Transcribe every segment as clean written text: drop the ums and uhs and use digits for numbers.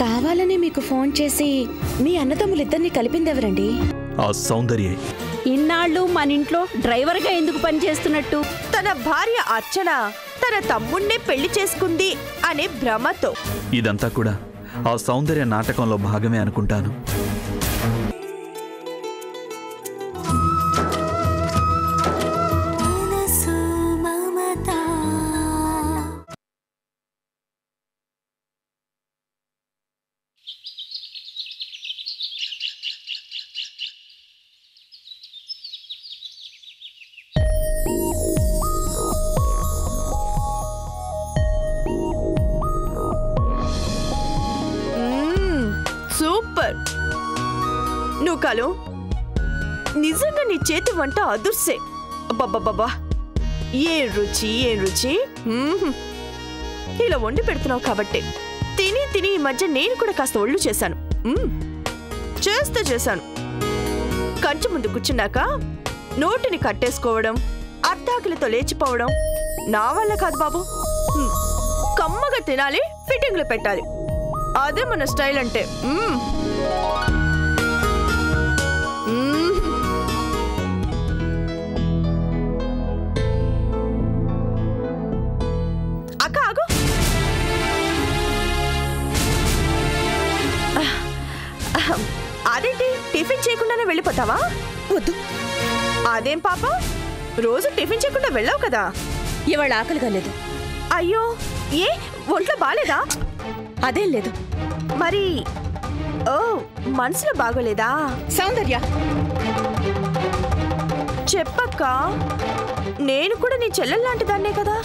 కావాలని మీకు ఫోన్ చేసి మీ అన్నదమ్ములిద్దరిని కలిపిందెవరండి? ఆ సౌందర్యే. ఇన్నాళ్ళు మన ఇంట్లో డ్రైవర్గా ఎందుకు పనిచేస్తున్నట్టు? తన భార్య అర్చన తన తమ్ముణ్ణే పెళ్లి చేసుకుంది అనే భ్రమతో. ఇదంతా కూడా ఆ సౌందర్య నాటకంలో భాగమే అనుకుంటాను. సూపర్. నువ్వు కాలు నిజంగా నీ చేతి వంట అదుర్సే. అబ్బబ్బబ్బా, ఏ రుచి ఏ రుచి. ఇలా వండి పెడుతున్నావు కాబట్టి తిని తిని ఈ మధ్య నేను కూడా కాస్త ఒళ్ళు చేశాను. చేశాను. కంచె ముందు కూర్చున్నాక నోటిని కట్టేసుకోవడం, అర్ధాకిలితో లేచిపోవడం నా వల్ల కాదు బాబు. కమ్మగా తినాలి, ఫిట్టింగ్లు పెట్టాలి, అదే మన స్టైల్ అంటే. అక్క ఆగు. అదేంటి, టిఫిన్ చేయకుండానే వెళ్ళిపోతావా? వద్దు. అదేం పాప, రోజు టిఫిన్ చేయకుండా వెళ్ళావు కదా. ఇవాళ ఆకలిగా లేదు. అయ్యో, ఏ ఒంట్లో బాలేదా? అదేం లేదు. మరి ఓ మనసులో బాగోలేదా? సౌందర్య చెప్పక్క, నేను కూడా నీ చెల్లెల్లాంటి దాన్నే కదా.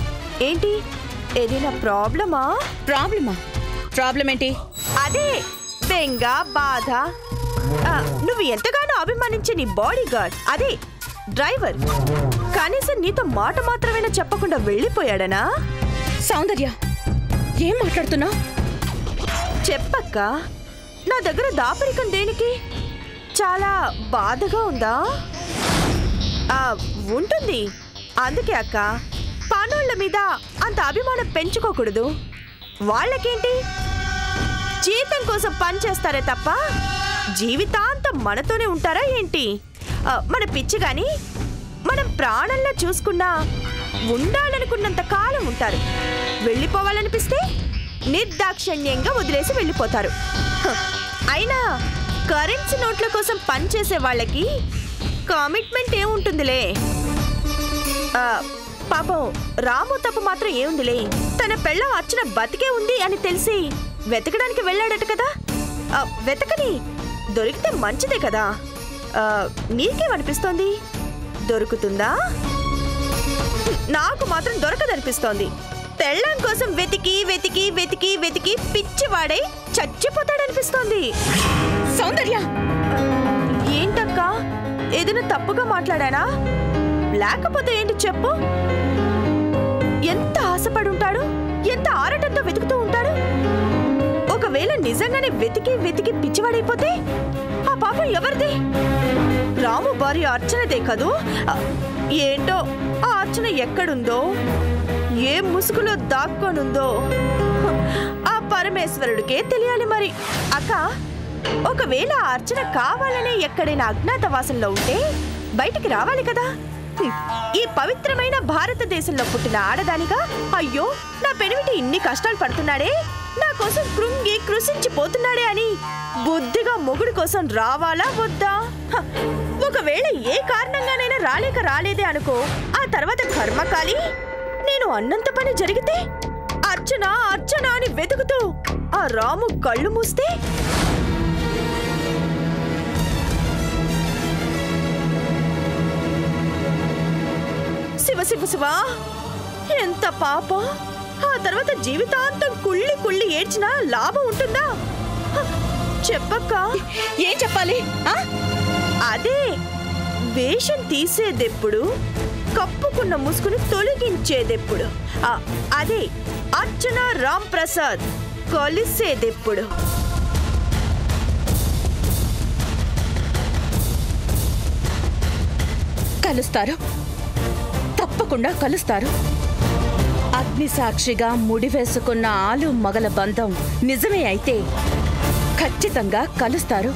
ఏంటి, ఏదైనా ప్రాబ్లమా? ప్రాబ్లం ఏంటి? అదే బెంగ, బాధ. నువ్వు ఎంతగానో అభిమానించే నీ బాడీ గార్డ్, అదే డ్రైవర్, కనీసం నీతో మాట మాత్రమేనా చెప్పకుండా వెళ్ళిపోయాడనా? సౌందర్య, ఏం మాట్లాడుతున్నావు? చెప్పక్క, నా దగ్గర దాపరికం దేనికి? చాలా బాధగా ఉందా? ఉంటుంది. అందుకే అక్క, పనుల మీద అంత అభిమానం పెంచుకోకూడదు. వాళ్ళకేంటి, జీతం కోసం పని చేస్తారే తప్ప జీవితాంతం మనతోనే ఉంటారా ఏంటి? మన పిచ్చి గాని మనం ప్రాణంలో చూసుకున్నా ఉండాలనుకున్నంత కాలం ఉంటారు. వెళ్ళిపోవాలనిపిస్తే నిర్దాక్షిణ్యంగా వదిలేసి వెళ్ళిపోతారు. అయినా కరెన్సీ నోట్ల కోసం పనిచేసే వాళ్ళకి కమిట్మెంట్ ఏముంటుందిలే. పాపం రాము తప్పు మాత్రం ఏముందిలే. తన పెళ్ళం అర్చన బతికే ఉంది అని తెలిసి వెతకడానికి వెళ్ళాడట కదా. వెతకని దొరికితే మంచిదే కదా. నీకేమనిపిస్తోంది, దొరుకుతుందా? నాకు మాత్రం దొరకదనిపిస్తోంది. పెళ్ళం కోసం వెతికి వెతికి వెతికి వెతికి పిచ్చివాడై చచ్చిపోతాడనిపిస్తోంది. సౌందర్య, ఏంటక్క, ఏదైనా తప్పుగా మాట్లాడానా? లేకపోతే ఏంటి చెప్పు. ఎంత ఆశపడి ఉంటాడు, ఎంత ఆరాటంతో వెతుకుతూ ఉంటాడు. ఒకవేళ నిజంగానే వెతికి వెతికి పిచ్చివాడైపోతే ఆ పాపం ఎవరిది? రాము భార్య అర్చనదే కదూ. ఏంటో ఆ అర్చన ఎక్కడుందో, ఏ ముసుగులో దాక్కొనుందో ఆ పరమేశ్వరుడికే తెలియాలి. మరి అక్క, ఒకవేళ ఆ అర్చన కావాలనే ఎక్కడైనా అజ్ఞాతవాసంలో ఉంటే బయటికి రావాలి కదా. ఈ పవిత్రమైన భారతదేశంలో పుట్టిన ఆడదానిగా అయ్యో నా పెనిమిటి ఇన్ని కష్టాలు పడుతున్నాడే, నా కోసం కృంగి కృషించిపోతున్నాడే అని బుద్ధిగా మొగుడు కోసం రావాలా వద్దా? ఒకవేళ ఏ కారణంగానైనా రాలేదే అనుకో, ఆ తర్వాత కర్మకాలి నేను అన్నంత పని జరిగితే అర్చన అర్చన అని వెతుకుతూ ఆ రాము కళ్ళు మూస్తే శివ శివ శివ, ఎంత పాప. ఆ తర్వాత జీవితాంతం కుళ్ళి కుళ్ళి ఏడ్చినా లాభం ఉంటుందా? చెప్పక్క. ఏం చెప్పాలి? అదే వేషం తీసేదెప్పుడు, కప్పుకున్న ముసుగుని తొలగించేదెప్పుడు, అదే అర్చన రామ్ ప్రసాద్ కలిసేదెప్పుడు? కలుస్తారు, తప్పకుండా కలుస్తారు. అగ్నిసాక్షిగా ముడివేసుకున్న ఆలు మగల బంధం నిజమే అయితే ఖచ్చితంగా కలుస్తారు.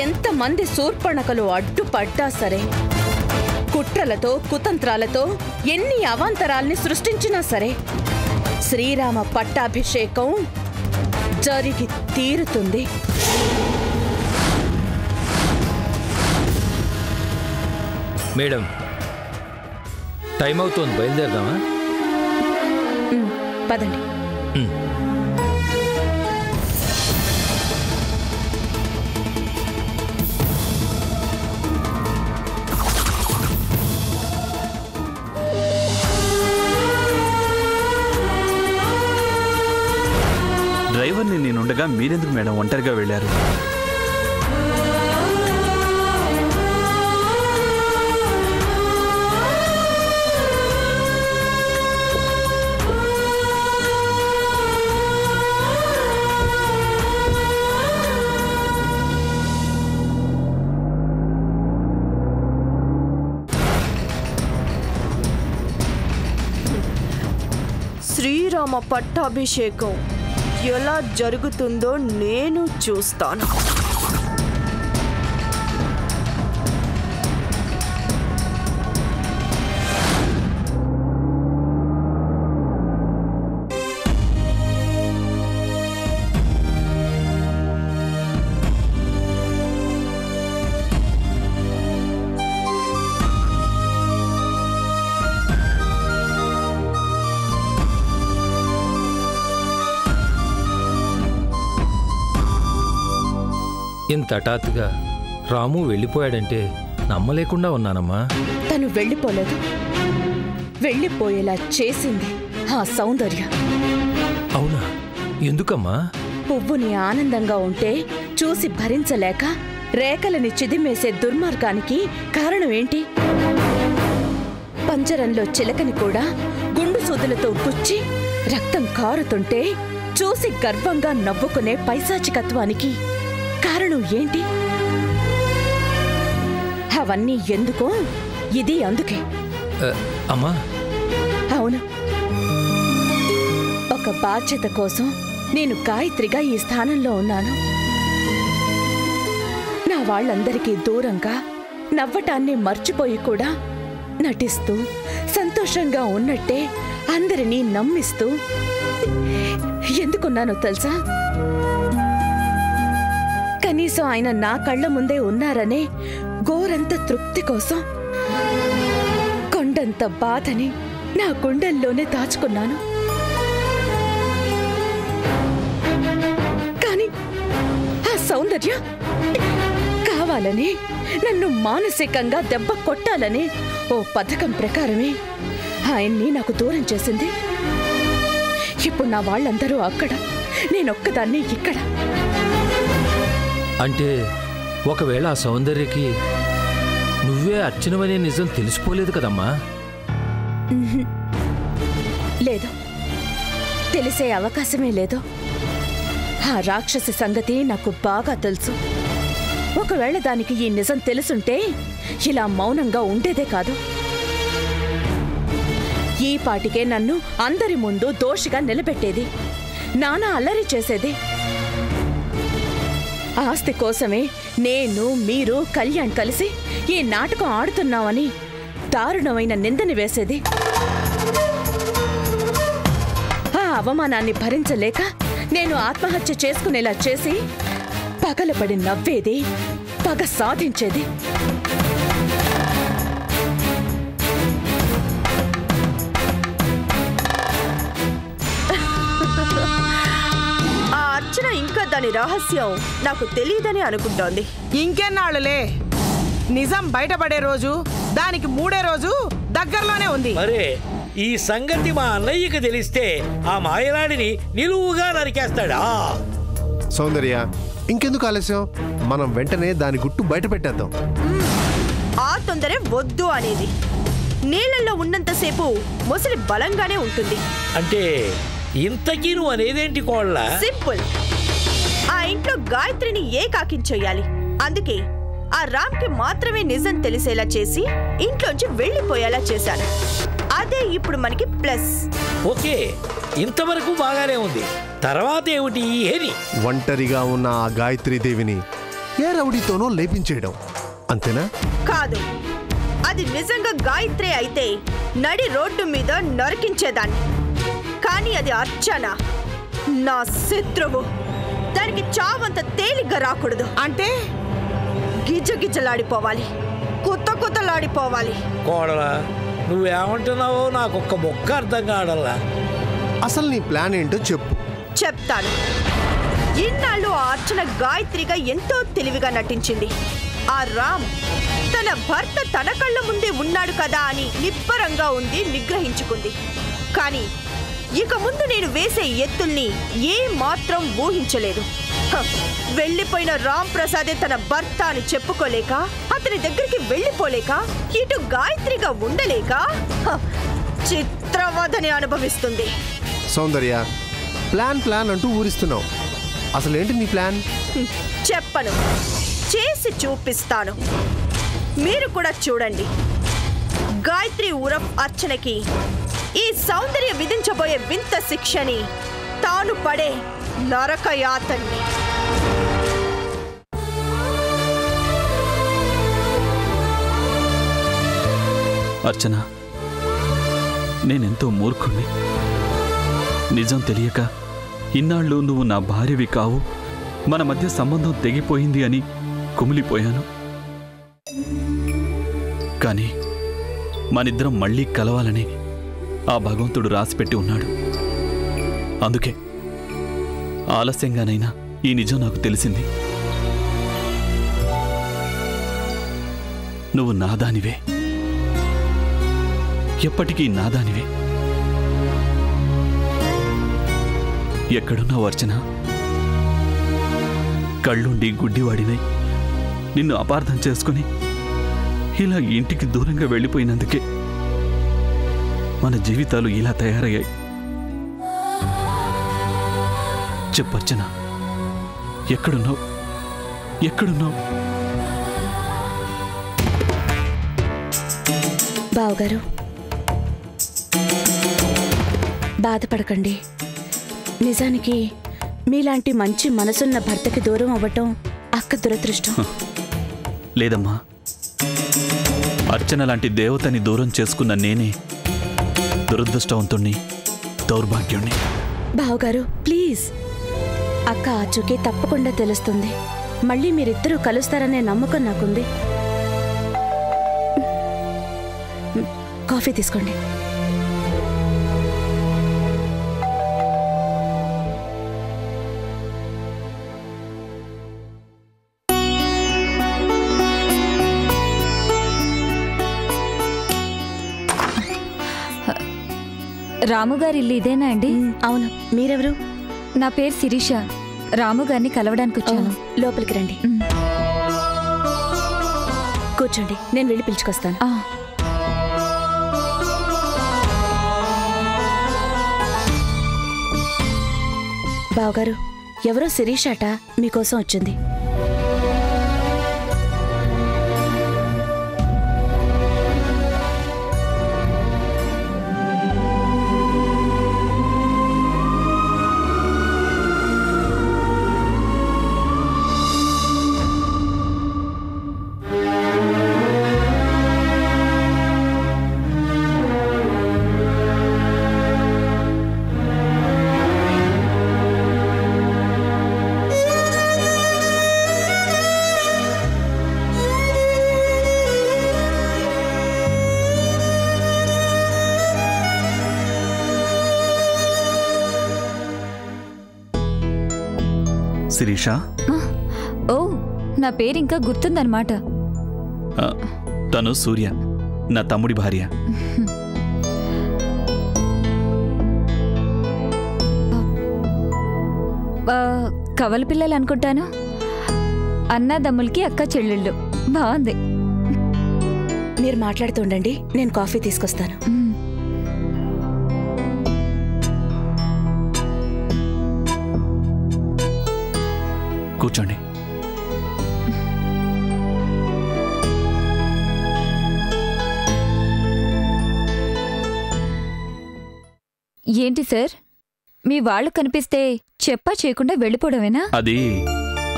ఎంతమంది శూర్పణకలు అడ్డుపడ్డా సరే, కుట్రలతో కుతంత్రాలతో ఎన్ని అవాంతరాల్ని సృష్టించినా సరే శ్రీరామ పట్టాభిషేకం జరిగి తీరుతుంది. మేడం, టైం అవుతోంది, బయలుదేరదామా? పదండి. డ్రైవర్ని నేనుండగా మీరెందుకు మేడం ఒంటరిగా వెళ్ళారు? శ్రీరామ పట్టాభిషేకం ఎలా జరుగుతుందో నేను చూస్తాను. ఇంత హఠాత్తుగా రాము వెళ్ళిపోయాడంటే నమ్మలేకుండా ఉన్నానమ్మా. తను వెళ్ళిపోలేదు, వెళ్ళిపోయేలా చేసింది ఆ సౌందర్య. అవునా? ఎందుకమ్మా? పువ్వుని ఆనందంగా ఉంటే చూసి భరించలేక రేఖలని చిదిమేసే దుర్మార్గానికి కారణం ఏంటి? పంజరంలో చిలకని కూడా గుండు సూదులతో గుచ్చి రక్తం కారుతుంటే చూసి గర్వంగా నవ్వుకునే పైశాచికత్వానికి కారణం ఏంటి? అవన్నీ ఎందుకో ఇది అందుకే. అమ్మా, అవును, ఒక బాధ్యత కోసం నేను గాయత్రిగా ఈ స్థానంలో ఉన్నాను. నా వాళ్ళందరికీ దూరంగా నవ్వటాన్ని మర్చిపోయి కూడా నటిస్తూ సంతోషంగా ఉన్నట్టే అందరినీ నమ్మిస్తూ ఎందుకున్నానో తెలుసా? కనీసం ఆయన నా కళ్ళ ముందే ఉన్నారనే గోరంత తృప్తి కోసం కొండంత బాధని నా గుండెల్లోనే దాచుకున్నాను. కానీ ఆ సౌందర్య కావాలని నన్ను మానసికంగా దెబ్బ కొట్టాలని ఓ పథకం ప్రకారమే ఆయన్ని నాకు దూరం చేసింది. ఇప్పుడు నా వాళ్ళందరూ అక్కడ, నేనొక్కదాన్ని ఇక్కడ. అంటే ఒకవేళ ఆ సౌందర్యకి నువ్వే అర్చనవనే నిజం తెలిసిపోలేదు కదమ్మా? లేదు, తెలిసే అవకాశమే లేదు. ఆ రాక్షసి సంగతి నాకు బాగా తెలుసు. ఒకవేళ దానికి ఈ నిజం తెలుసుంటే ఇలా మౌనంగా ఉండేదే కాదు. ఈ పాటికే నన్ను అందరి ముందు దోషిగా నిలబెట్టేది, నానా అల్లరి చేసేది. ఆస్తి కోసమే నేను, మీరు, కళ్యాణ్ కలిసి ఈ నాటకం ఆడుతున్నామని దారుణమైన నిందని వేసేది. ఆ అవమానాన్ని భరించలేక నేను ఆత్మహత్య చేసుకునేలా చేసి పగలపడి నవ్వేది, పగ సాధించేది. ఇంకా దాని రహస్యం నాకు తెలియదని అనుకుంటోంది. ఇంకెన్నాళ్ళులే, నిజం బయటపడే రోజు, దానికి 3వ రోజు దగ్గరలోనే ఉంది. మరే ఈ సంగతి మా అన్నయ్యకి తెలిస్తే ఆ మాయలాడిని నిలువుగా నరికేస్తాడా? సౌందర్య, ఇంకెందుకు ఆలస్యం? మనం వెంటనే దాని గుట్టు బయట పెట్టేద్దాం. ఆ తొందరే వద్దు అనేది. నీళ్ళల్లో ఉన్నంతసేపు మొసలి బలంగానే ఉంటుంది. అంటే ఇంతకీ నువ్వు అనేదేంటి కోళ్ళ? సింపుల్. ఇంట్లో గాయత్రిని ఏకాకించేయాలి. అందుకే ఆ రామ్కి మాత్రమే నిజం తెలిసేలా చేసి ఇంట్లోంచి వెళ్ళిపోయేలా చేశాను. అదే ఇప్పుడు మనకి ప్లస్. ఓకే, ఇంతవరకు బాగానే ఉంది. తర్వాత ఏమిటి అని? ఒంటరిగా ఉన్న ఆ గాయత్రీదేవిని ఏ రౌడీతోనో లేపించేయడం అంతేనా? కాదు, అది నిజంగా గాయత్రి అయితే నడి రోడ్డు మీద నరికించేదాన్ని. కానీ అది అర్చన, నా శత్రువు. దానికి చావంత తేలిగ్గా రాకూడదు. అంటే గిజగిజలాడిపోవాలి, కుత్తలాడిపోవాలి. కోడలా, నువ్వేమంటున్నావో నాకు ఒక్క మొక్క అర్థం కాడల్లా. అసలు నీ ప్లాన్ ఏంటో చెప్పు. చెప్తాను. ఇన్నాళ్ళు ఆ అర్చన గాయత్రిగా ఎంతో తెలివిగా నటించింది. ఆ రామ్ తన భర్త తన కళ్ళ ముందే ఉన్నాడు కదా అని నిబ్బరంగా ఉంది, నిగ్రహించుకుంది. కానీ ఇక ముందు నేను వేసే ఎత్తుల్ని ఏ మాత్రం ఊహించలేదు. వెళ్ళిపోయిన రామ్ ప్రసాదే తన భర్త అని చెప్పుకోలేక, అతని దగ్గరికి వెళ్ళిపోలేక, ఇటు గాయత్రిగా ఉండలేక చిత్రవధని అనుభవిస్తుంది. సౌందర్య, ప్లాన్ అంటూ ఊరిస్తున్నావు. అసలేంటి నీ ప్లాన్? చెప్పను, చేసి చూపిస్తాను. మీరు కూడా చూడండి. గాయత్రి ఉరఫ్ అర్చనకి ఈ సౌందర్య విధించబోయే వింత శిక్షని, తాను పడే నరకయాతన్ని. అర్చన, నేనెంతో మూర్ఖుణ్ణి. నిజం తెలియక ఇన్నాళ్ళు నువ్వు నా భార్యవి కావు, మన మధ్య సంబంధం తెగిపోయింది అని కుమిలిపోయాను. కానీ మనిద్దరం మళ్ళీ కలవాలని ఆ భగవంతుడు రాసిపెట్టి ఉన్నాడు. అందుకే ఆలస్యంగానైనా ఈ నిజం నాకు తెలిసింది. నువ్వు నాదానివే, ఎప్పటికీ నాదానివే. ఎక్కడున్నావు అర్చన? కళ్ళుండి గుడ్డివాడినై నిన్ను అపార్థం చేసుకుని ఇలా ఇంటికి దూరంగా వెళ్ళిపోయినందుకే మన జీవితాలు ఇలా తయారయ్యాయి. చెప్పర్చన, ఎక్కడున్నావు? ఎక్కడున్నావు? బావగారు, బాధపడకండి. నిజానికి మీలాంటి మంచి మనసున్న భర్తకి దూరం అవ్వటం అక్క దురదృష్టం. లేదమ్మా, అర్చన లాంటి దేవతని దూరం చేసుకున్న నేనే దురదృష్టవంతుణ్ణి, దౌర్భాగ్యుణ్ణి. బావగారు ప్లీజ్, అక్క ఆచూకీ తప్పకుండా తెలుస్తుంది. మళ్ళీ మీరిద్దరూ కలుస్తారనే నమ్మకం నాకుంది. కాఫీ తీసుకోండి. రాముగారి ఇల్లు ఇదేనా అండి? అవును. మీరెవరు? నా పేరు శిరీష. రాముగారిని కలవడానికి వచ్చాను. లోపలికి రండి. కూర్చోండి, నేను వెళ్ళి పిలుచుకొస్తాను. బావగారు, ఎవరో శిరీష అట మీకోసం వచ్చింది. శిరీష, ఓ, నా పేరు ఇంకా గుర్తుందన్నమాట. తను సూర్య, నా తమ్ముడి భార్య. కవల పిల్లలు అనుకుంటాను. అన్నదమ్ములకి అక్క చెల్లెళ్ళు. బాగుంది. మీరు మాట్లాడుతుండండి, నేను కాఫీ తీసుకొస్తాను. కూర్చోండి. ఏంటి సార్, మీ వాళ్ళు కనిపిస్తే చెప్పా చేయకుండా వెళ్ళిపోవడమేనా? అది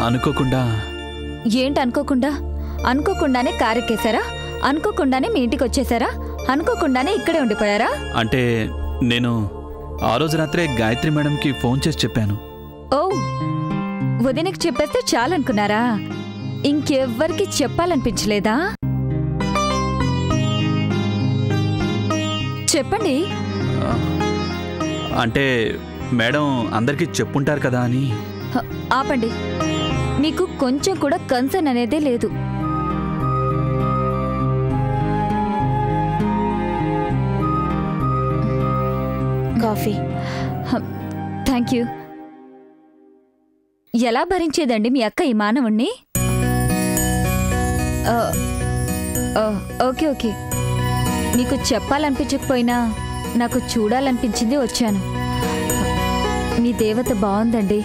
అనుకోకుండా. ఏంటి అనుకోకుండా? అనుకోకుండానే కారెక్కేశారా? అనుకోకుండానే మీ ఇంటికి వచ్చేసారా? అనుకోకుండానే ఇక్కడే ఉండిపోయారా? అంటే నేను ఆ రోజు రాత్రే గాయత్రి మేడంకి ఫోన్ చేసి చెప్పాను. ఓ, వదినకి చెప్పేస్తే చాలనుకున్నారా? ఇంకెవ్వరికి చెప్పాలనిపించలేదా? చెప్పండి. అంటే మేడం అందరికీ చెప్పుంటారు కదా అని. ఆపండి, మీకు కొంచెం కూడా కన్సర్న్ అనేదే లేదు. కాఫీ. Thank you. ఎలా భరించేదండి మీ అక్క ఈ మానవుణ్ణి? ఓకే ఓకే, మీకు చెప్పాలనిపించకపోయినా నాకు చూడాలనిపించింది వచ్చాను. మీ దేవత బాగుందండి,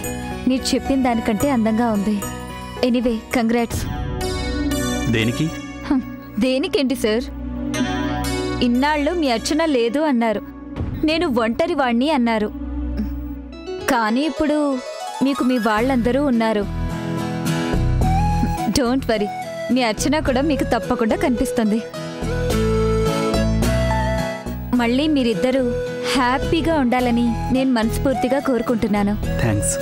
మీరు చెప్పిన దానికంటే అందంగా ఉంది. Anyway, congrats. దేనికి? దేనికేంటి సార్, ఇన్నాళ్ళు మీ అర్చన లేదు అన్నారు, నేను ఒంటరి వాణ్ణి అన్నారు. కానీ ఇప్పుడు మీకు మీ వాళ్ళందరూ ఉన్నారు. డోంట్ వరీ, మీ అర్చన కూడా మీకు తప్పకుండా కనిపిస్తుంది. మళ్ళీ మీరిద్దరూ హ్యాపీగా ఉండాలని నేను మనస్ఫూర్తిగా కోరుకుంటున్నాను. థ్యాంక్స్.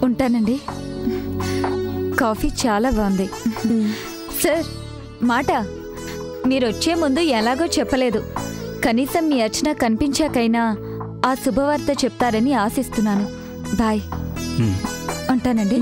ఉంటానండి. కాఫీ చాలా బాగుంది. సార్, మాట మీరొచ్చే ముందు ఎలాగో చెప్పలేదు. కనీసం మీ అర్చన కనిపించాకైనా ఆ శుభవార్త చెప్తారని ఆశిస్తున్నాను. బాయ్. ఉంటానండి.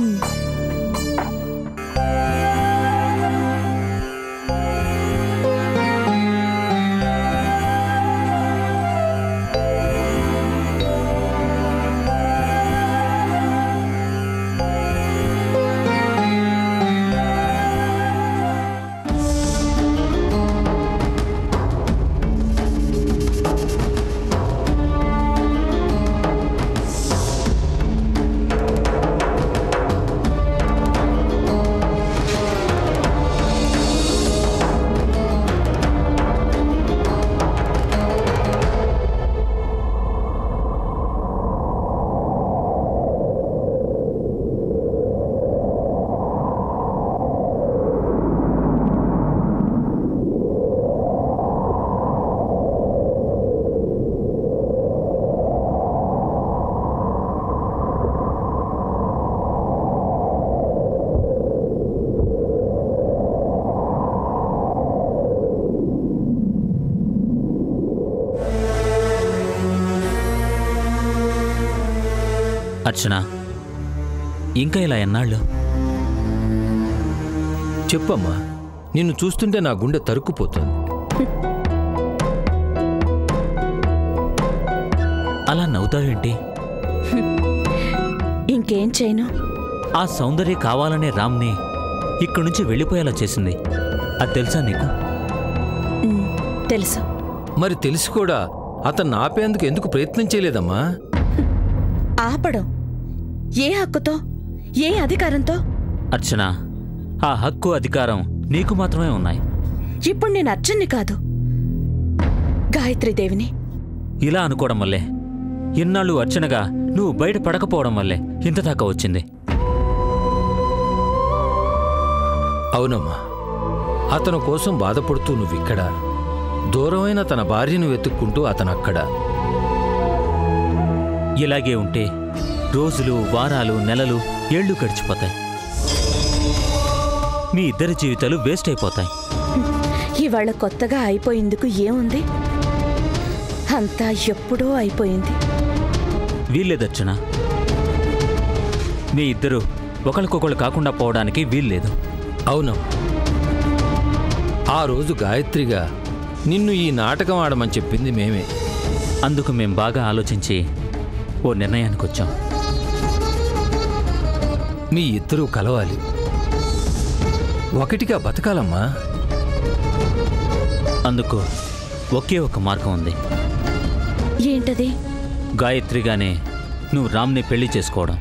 అర్చన, ఇంకా ఇలా ఎన్నాళ్ళు? చెప్పమ్మా, నిన్ను చూస్తుంటే నా గుండె తరుక్కుపోతుంది. అలా నవ్వుతావేంటి? ఇంకేం చేయను. ఆ సౌందర్య కావాలనే రామ్ని ఇక్కడి నుంచి వెళ్ళిపోయేలా చేసింది. అది తెలుసా నీకు? తెలుసు. మరి తెలిసి కూడా అతన్ని ఆపేందుకు ఎందుకు ప్రయత్నం చేయలేదమ్మా? ఆపడం ఏ హక్కుతో, ఏ అధికారంతో? అర్చన, ఆ హక్కు అధికారం నీకు మాత్రమే ఉన్నాయి. ఇప్పుడు నేను అర్చన్ని కాదు, గాయత్రీదేవిని. ఇలా అనుకోవడం వల్లే, ఇన్నాళ్ళు అర్చనగా నువ్వు బయట పడకపోవడం వల్లే ఇంత దాకా వచ్చింది. అవునమ్మా, అతను కోసం బాధపడుతూ నువ్విక్కడ, దూరమైన తన భార్యను వెతుక్కుంటూ అతనక్కడ. ఇలాగే ఉంటే రోజులు, వారాలు, నెలలు, ఏళ్ళు గడిచిపోతాయి. మీ ఇద్దరి జీవితాలు వేస్ట్ అయిపోతాయి. ఇవాళ కొత్తగా అయిపోయిందుకు ఏముంది? అంతా ఎప్పుడో అయిపోయింది. వీల్లేదర్చన, మీ ఇద్దరు ఒకరికొకళ్ళు కాకుండా పోవడానికి వీల్లేదు. అవును, ఆ రోజు గాయత్రిగా నిన్ను ఈ నాటకం ఆడమని చెప్పింది మేమే. అందుకు మేం బాగా ఆలోచించి ఓ నిర్ణయానికి వచ్చాం. మీ ఇద్దరూ కలవాలి, ఒకటిగా బతకాలమ్మా. అందుకు ఒకే ఒక మార్గం ఉంది. ఏంటది? గాయత్రిగానే నువ్వు రామ్ని పెళ్లి చేసుకోవడం.